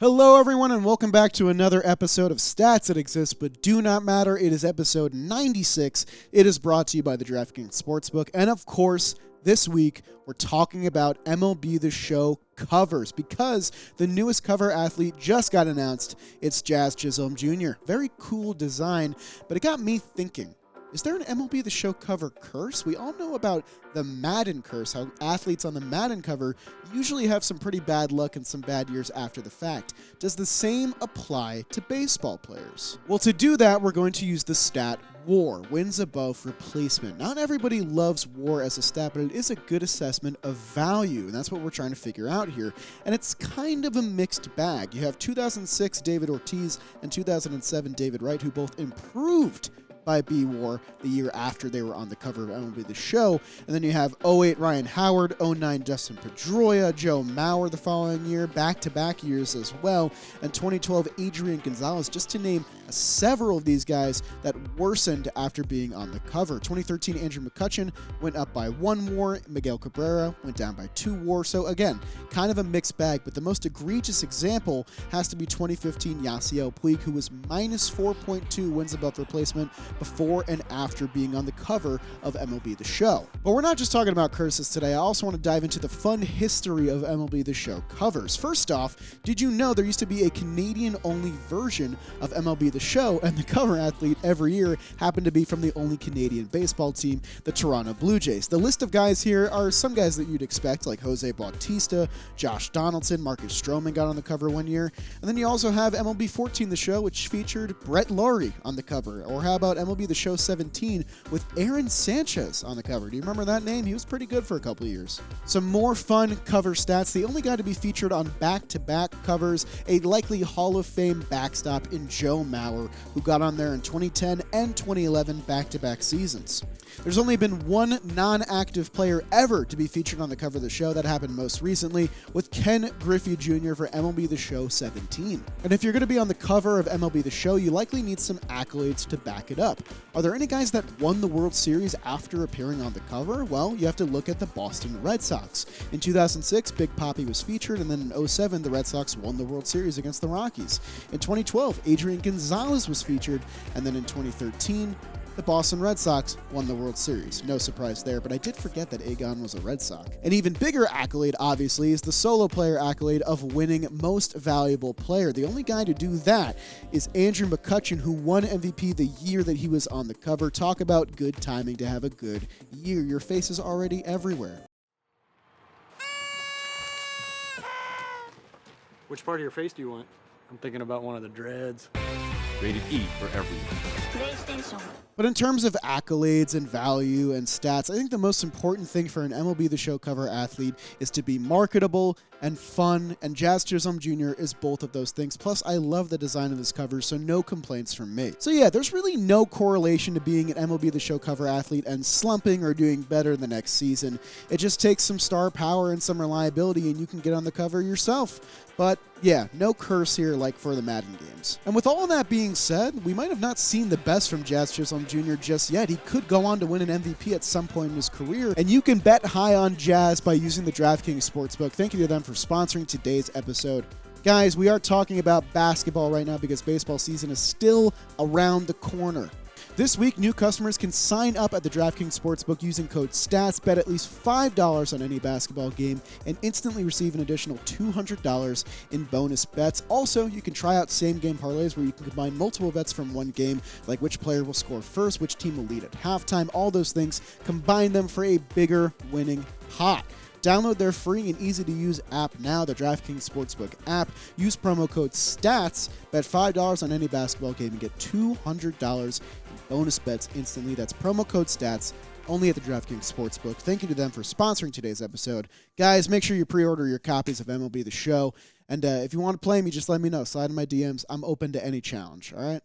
Hello, everyone, and welcome back to another episode of Stats That Exist But Do Not Matter. It is episode 96. It is brought to you by the DraftKings Sportsbook. And, of course, this week, we're talking about MLB the Show covers because the newest cover athlete just got announced. It's Jazz Chisholm Jr. Very cool design, but it got me thinking. Is there an MLB The Show cover curse? We all know about the Madden curse, how athletes on the Madden cover usually have some pretty bad luck and some bad years after the fact. Does the same apply to baseball players? Well, to do that, we're going to use the stat WAR, wins above replacement. Not everybody loves WAR as a stat, but it is a good assessment of value, and that's what we're trying to figure out here. And it's kind of a mixed bag. You have 2006 David Ortiz and 2007 David Wright, who both improved by B-War the year after they were on the cover of MLB The Show. And then you have 08 Ryan Howard, 09 Dustin Pedroia, Joe Mauer the following year, back-to-back years as well, and 2012 Adrian Gonzalez, just to name several of these guys that worsened after being on the cover. 2013 Andrew McCutchen went up by 1 WAR, Miguel Cabrera went down by 2 WAR. So again, kind of a mixed bag, but the most egregious example has to be 2015 Yasiel Puig, who was minus 4.2 wins above replacement before and after being on the cover of MLB The Show. But we're not just talking about curses today. I also want to dive into the fun history of MLB The Show covers. First off, did you know there used to be a Canadian-only version of MLB The Show, and the cover athlete every year happened to be from the only Canadian baseball team, the Toronto Blue Jays. The list of guys here are some guys that you'd expect, like Jose Bautista, Josh Donaldson, Marcus Stroman got on the cover one year, and then you also have MLB 14 The Show, which featured Brett Laurie on the cover. Or how about MLB The Show 17 with Aaron Sanchez on the cover? Do you remember that name? He was pretty good for a couple of years. Some more fun cover stats. The only guy to be featured on back-to-back covers, a likely Hall of Fame backstop in Joe Mauer, who got on there in 2010 and 2011 back-to-back seasons. There's only been one non-active player ever to be featured on the cover of the show. That happened most recently with Ken Griffey Jr. for MLB The Show 17. And if you're going to be on the cover of MLB The Show, you likely need some accolades to back it up. Are there any guys that won the World Series after appearing on the cover? Well, you have to look at the Boston Red Sox. In 2006, Big Papi was featured, and then in 07, the Red Sox won the World Series against the Rockies. In 2012, Adrian Gonzalez was featured, and then in 2013, the Boston Red Sox won the World Series. No surprise there, but I did forget that Egon was a Red Sox. An even bigger accolade, obviously, is the solo player accolade of winning Most Valuable Player. The only guy to do that is Andrew McCutchen, who won MVP the year that he was on the cover. Talk about good timing to have a good year. Your face is already everywhere. Which part of your face do you want? I'm thinking about one of the dreads. Rated E for everyone. But in terms of accolades and value and stats, I think the most important thing for an MLB The Show cover athlete is to be marketable and fun, and Jazz Chisholm Jr. is both of those things. Plus, I love the design of this cover, so no complaints from me. So yeah, there's really no correlation to being an MLB The Show cover athlete and slumping or doing better the next season. It just takes some star power and some reliability, and you can get on the cover yourself. But yeah, no curse here like for the Madden games. And with all of that being said, we might have not seen the best from Jazz Chisholm Jr. just yet. He could go on to win an MVP at some point in his career, and you can bet high on Jazz by using the DraftKings Sportsbook. Thank you to them for sponsoring today's episode. Guys, we are talking about basketball right now because baseball season is still around the corner. This week, new customers can sign up at the DraftKings Sportsbook using code STATS, bet at least $5 on any basketball game, and instantly receive an additional $200 in bonus bets. Also, you can try out same-game parlays where you can combine multiple bets from one game, like which player will score first, which team will lead at halftime, all those things, combine them for a bigger winning pot. Download their free and easy-to-use app now, the DraftKings Sportsbook app. Use promo code STATS, bet $5 on any basketball game, and get $200 in bonus bets instantly. That's promo code STATS, only at the DraftKings Sportsbook. Thank you to them for sponsoring today's episode. Guys, make sure you pre-order your copies of MLB The Show. And if you want to play me, just let me know. Slide in my DMs. I'm open to any challenge, all right?